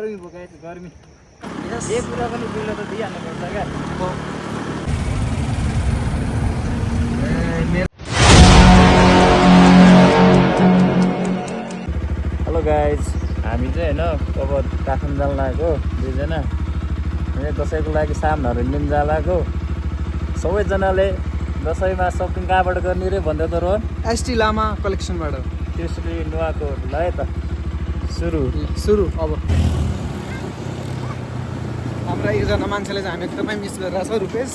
गर्मी भोकाएछ गर्मी एक कुरा पनि बिलो त दिइहाल्नु पर्छ क्या हेलो गाइज हामी चाहिँ होइन अब काठमाडौँ जान लागेको दुईजना दसैँको लागि सामानहरू लिन जान लागेको सबैजनाले दसैँमा सपिङ कहाँबाट गर्ने रे भन्दै त रोहन एसटी लामा कलेक्सनबाट त्यसरी नुहाको ल है त सुरु अब हाम्रा एकजना मान्छेले चाहिँ हामी एकदमै मिस गरिरहेको छ रुपेश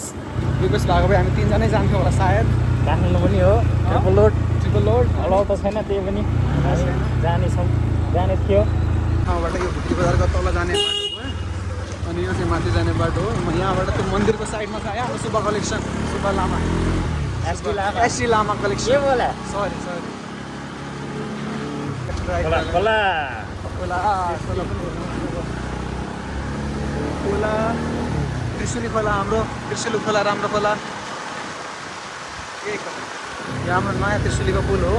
भएको भए हामी तिनजनै जान्थ्यौँ होला सायद काठमाडौँ पनि हो ट्रिपल लोड अलाउ त छैन त्यही पनि जाने थियो ठाउँबाट यो भित्री बजारको तल जाने बाटो हो अनि यो चाहिँ माथि जाने बाटो हो यहाँबाट त्यो मन्दिरको साइडमा छ आयो हाम्रो सुब्बा कलेक्सन सुब्बा लामा एसटी लामा कलेक्सन के बोला सरी खोला त्रिशुली खोला हाम्रो त्रिशुली खोला राम्रो खोला यो हाम्रो नयाँ त्रिशुलीको पुल हो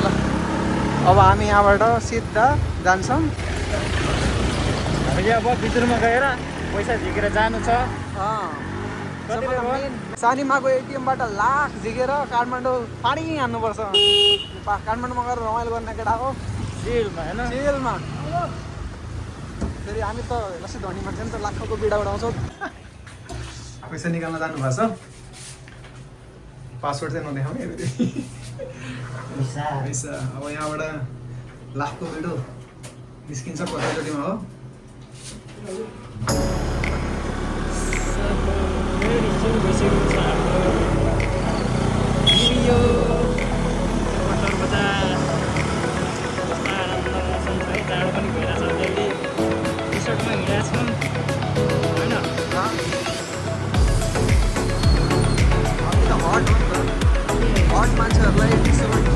ल अब हामी यहाँबाट सिधा जान्छौँ हामी चाहिँ अब भित्रमा गएर पैसा झिकेर जानु छ सानीमाको एटिएमबाट लाख झिकेर काठमाडौँ पानी हान्नुपर्छ काठमाडौँमा गएर रमाइलो गर्ने केटा हो जेलमा होइन जेलमा फेरि हामी त लसी धनी मान्छे नि त लाखको बिडा उडाउँछौँ पैसा निकाल्न जानुभएको छ पासवर्ड चाहिँ नदेखाउने पैसा अब यहाँबाट लाखको बिडो निस्किन्छ कतिचोटिमा हो जाडो पनि भइरहेछ अलिअलि टी सर्टमा हिँडेको छौँ होइन हट मान्छेहरूलाई टी सर्ट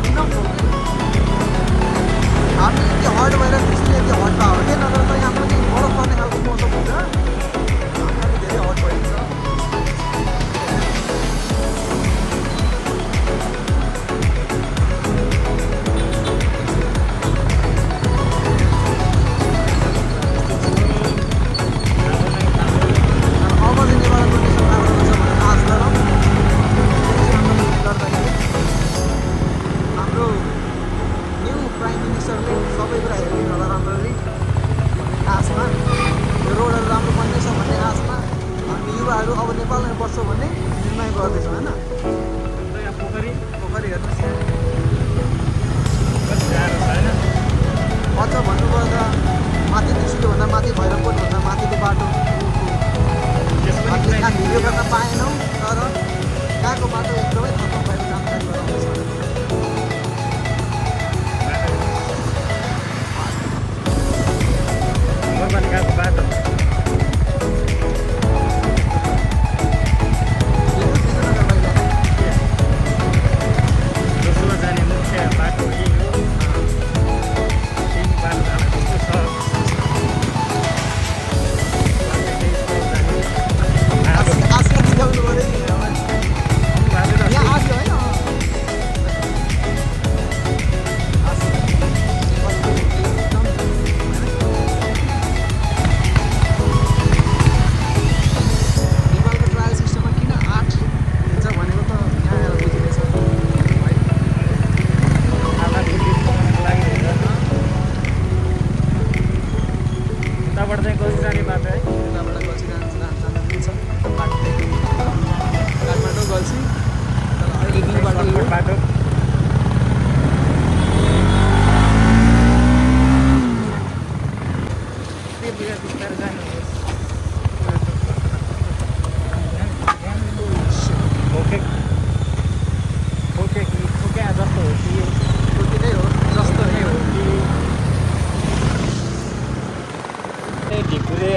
किन हामी यति हट भएर त्यसले यति हट भयो भने नत्र त यहाँ पनि बरफ पर्ने खालको मौसम हुन्छ हामी धेरै हट भइन्छ अब नेपालमा बस्छौँ भन्ने निर्णय गर्दैछौँ होइन पोखरी हेर्नुहोस् अझ भन्नुपर्दा माथि त्रिशुलीभन्दा माथि भैरवकोटभन्दा माथिको बाटो त्यहाँ भिडियो गर्न पाएनौँ तर त्यहाँको बाटो एकदमै खतम भएर जानकारी गराउँदैछ बाटो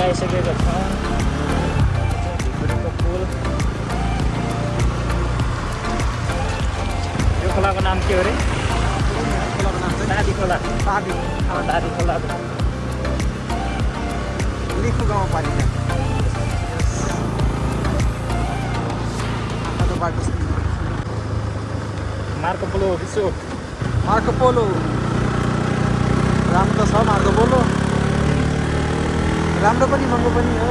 आइसकेको छ ढिकुरीको पुल यो खोलाको नाम के हो रे खोलाको नाम चाहिँ दादी खोला दादी खोला लिखु गाउँपालिका बाटो Marco Polo resort Marco Polo राम्रो त छ मार्को बोलो राम्रो पनि महँगो पनि हो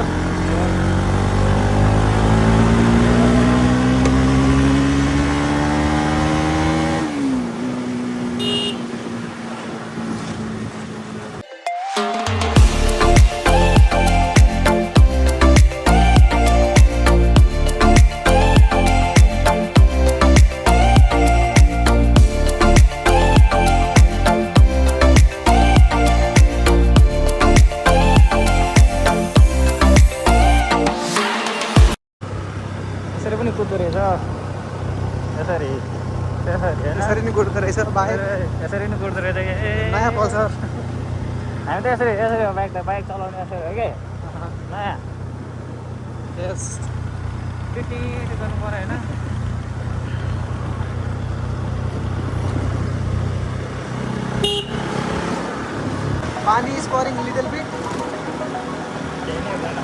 यसरी पनि कुद्दो रहेछ यसरी यसरी नै कुद्दो रहेछ बाइक यसरी नै कुद्दो रहेछ कि नयाँ पल्सर हामी त यसरी यसरी हो बाइक चलाउने यसरी हो कि नयाँ यस टिटी गर्नु पऱ्यो होइन पानी is pouring a little bit केही नै हुँदैन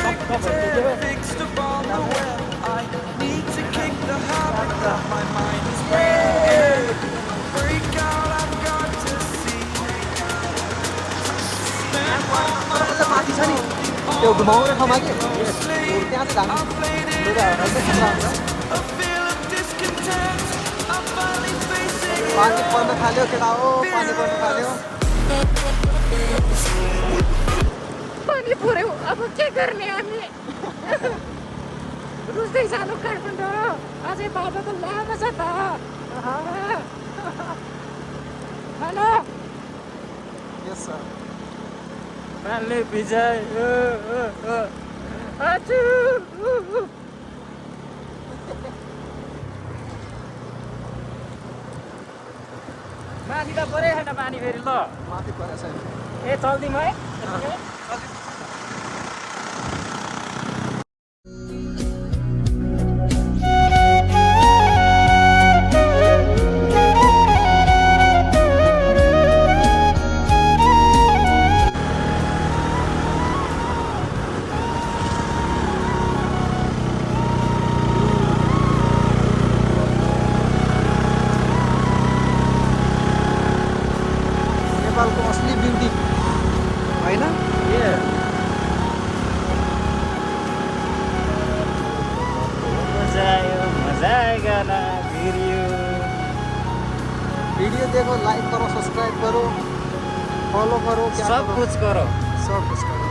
Fixed upon the web. I need to kick the habit that my mind is breaking. Break out, I've got to see. Spend all my माथि छ नि त्यो घुमाउने ठाउँमा के त्यहाँ चाहिँ I've played it a feel of discontent. I'm finally facing it. पानी पर्न थाल्यो केटा हो पानी पर्न थाल्यो पानी पर्यो अब के गर्ने हामी रुच्दै जानु काठमाडौँ अझै बाटो त लामो छ त हेलो यस सर पानीले भिजाइ माथि त परै छैन पानी फेरि ल माथि परेछ ए चल्दिउँ है नेपालको असली ब्युटी होइन मजा आएगा ना वीडियो देखो लाइक करो सब्सक्राइब करो फॉलो करो क्या सब करो कुछ करो सब कुछ करो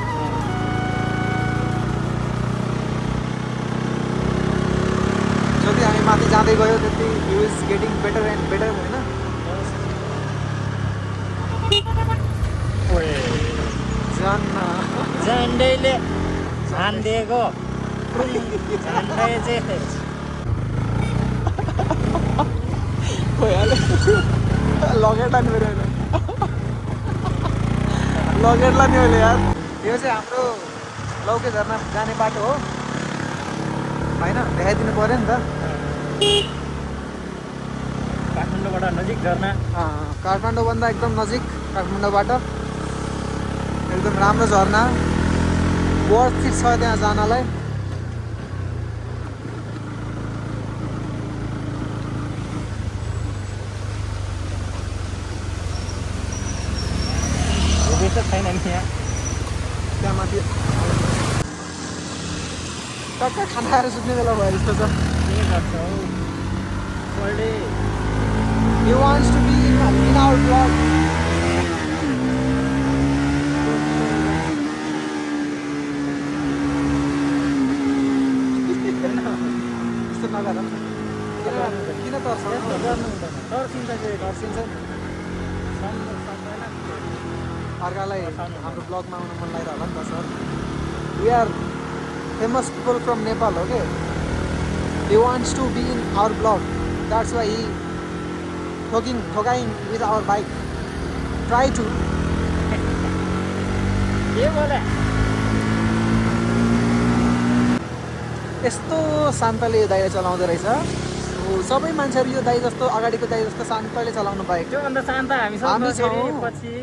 जति हामी माथि जाँदै गयो त्यति view is getting better and better होइन जान्न झन्डैले झान्डिएको झन्डै चाहिँ भइहाल्यो लगेट लाने मेरो होइन लगेट लाने मैले यार यो चाहिँ हाम्रो लौके झर्ना जाने बाटो हो होइन देखाइदिनु पऱ्यो नि त काठमाडौँबाट नजिक झर्ना काठमाडौँभन्दा एकदम नजिक काठमाडौँबाट एकदम राम्रो झर्ना वर्थ इट छ त्यहाँ जानलाई हुँदैछ छैन नि यहाँ त्यहाँ माथि टक्क खाना खाएर सुत्ने बेला भयो जस्तो छ के गर्छ हौ पल्डे He wants to be in our vlog. यस्तो नगर किन तर्साउँछ तर्सिन्छ फेरि तर्सिन्छ नि अर्कालाई हाम्रो ब्लगमा आउनु मन लागेर होला नि त sir we are famous people from Nepal okay he wants to be in our vlog that's why he ठोकाइन with our bike try to के बोले यस्तो शान्तले यो दाइले चलाउँदो रहेछ। सबै मान्छेहरू यो दाइ जस्तो अगाडिको दाइ जस्तो शान्तले चलाउनु पाएको त्योभन्दा शान्त हामी हामी सब छौँ। पछि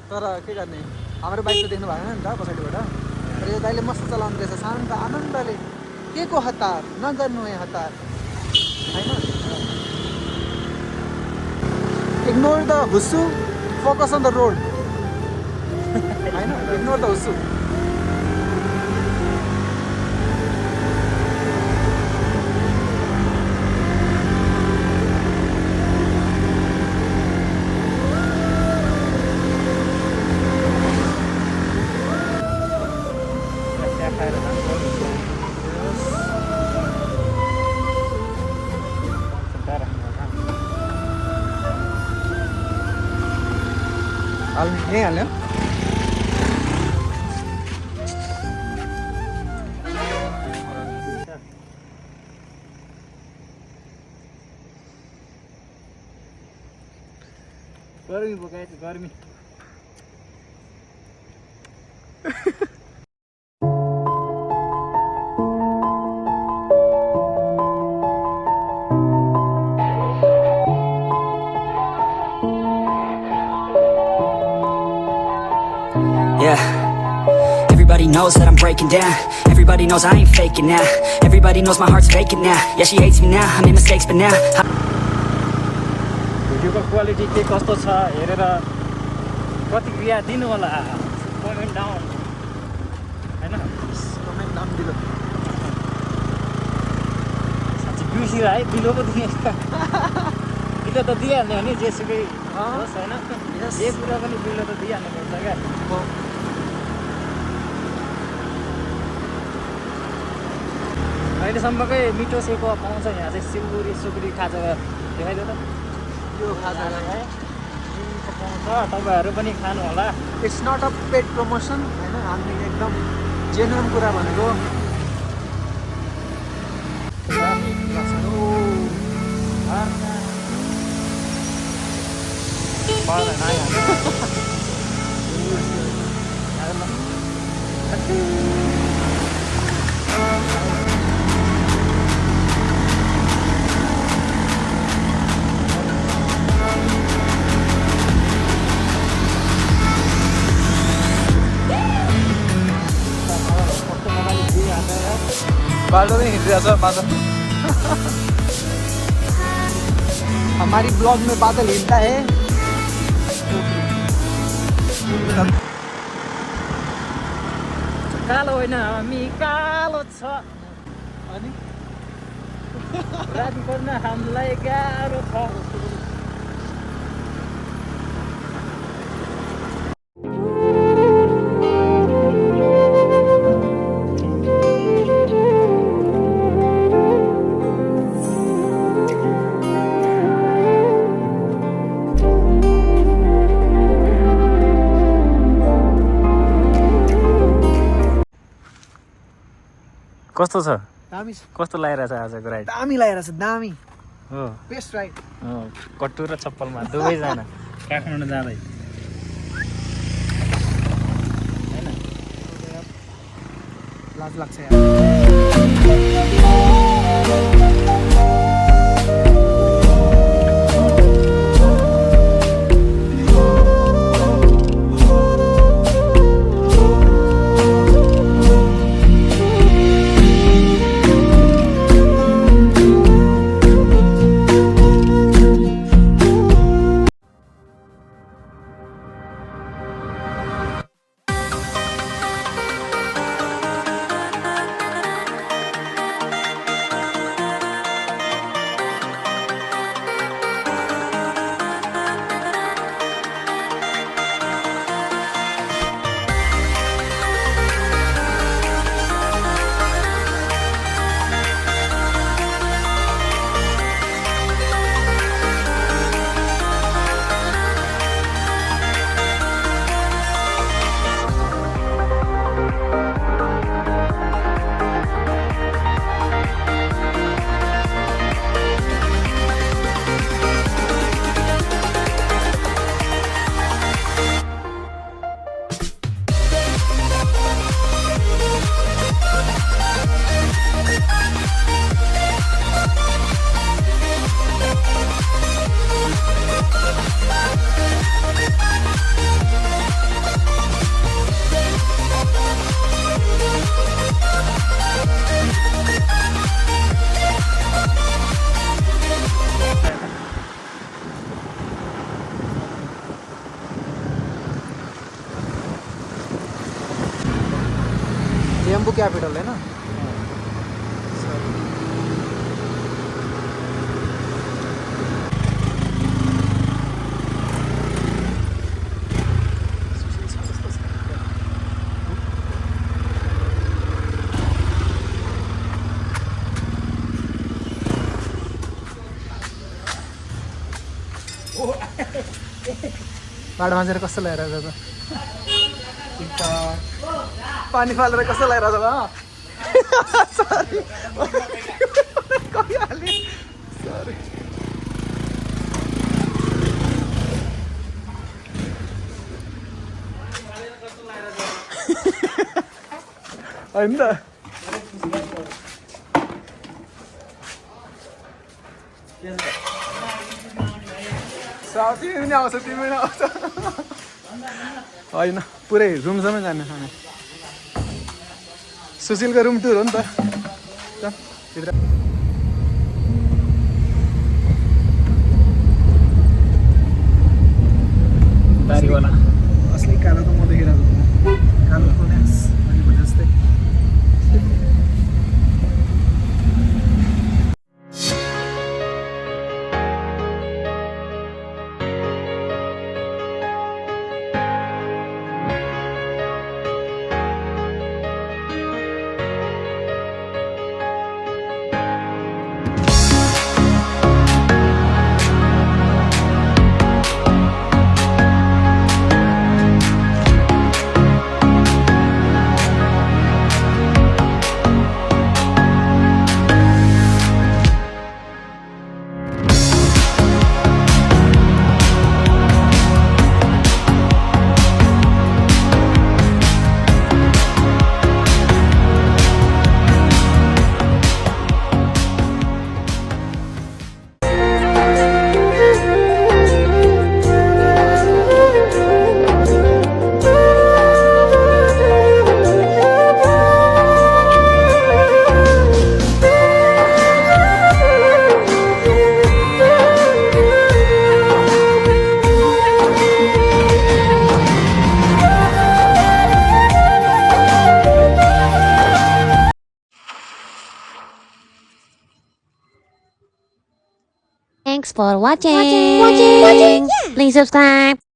तर के गर्ने, हाम्रो बाइक त देख्नु भएन नि त पछाडिबाट। तर यो दाइले मस्त चलाउनु रहेछ शान्त आनन्दले। के को हतार नगर्नु है हतार होइन। इग्नोर द हुस्सु, फोकस अन द रोड होइन। इग्नोर द हुस्सु। यहीँ हाल्यो। गर्मी बोकाएको गर्मी। Yeah. Everybody knows that I'm breaking down. Everybody knows I ain't faking now. Everybody knows my heart's vacant now. Yeah, she hates me now. I made mistakes, but now भिडियोको quality के कस्तो छ हेरेर प्रतिक्रिया दिनु होला। कमेन्ट डाउन होइन। Comment down below. साँच्चै बिर्सिएर है बिलो पो दिने। बिलो त दिइहाल्ने हो नि जेसुकै होस् होइन। जे कुरा पनि बिलो त दिइहाल्नु पर्छ क्या। अहिलेसम्मकै मिठो सेको पाउँछ यहाँ चाहिँ। सिलगढी सुकुडी खाजा देखाइदियो त। यो खाजा है पाउँछ, तपाईँहरू पनि खानु होला। It's not a paid promotion होइन। हामी एकदम जेन्युन कुरा भनेको। बाटो पनि हिँडिरहेछ बादल। हमारी ब्लॉग में बादल हिलता है। कालो होइन हामी कालो छ। अनि राति पर्न हामीलाई गाह्रो छ। कस्तो छ? दामी कस्तो लागिरहेछ आजको राइड? दामी लागिरहेछ दामी। हो बेस्ट राइड। कट्टु र चप्पलमा दुवैजना काठमाडौँ जाँदै होइन। लाज लाग्छ यार। लिम्बू क्यापिटल होइन बाढ माझेर कसं लहरायचं पाणी फालेर कसं लहरायचं बा सॉरी कमी आली सॉरी होइन त साथी पनि आउँछ तिमी पनि आउँछ होइन पुरै रुमसम्म जाने हामी सुशीलको रुम टुर हो नि त भित्र दारीवाला असली कालो त म देखिरहेको कालो प्रोन्यास अनि जस्तै Thanks for watching. Please subscribe.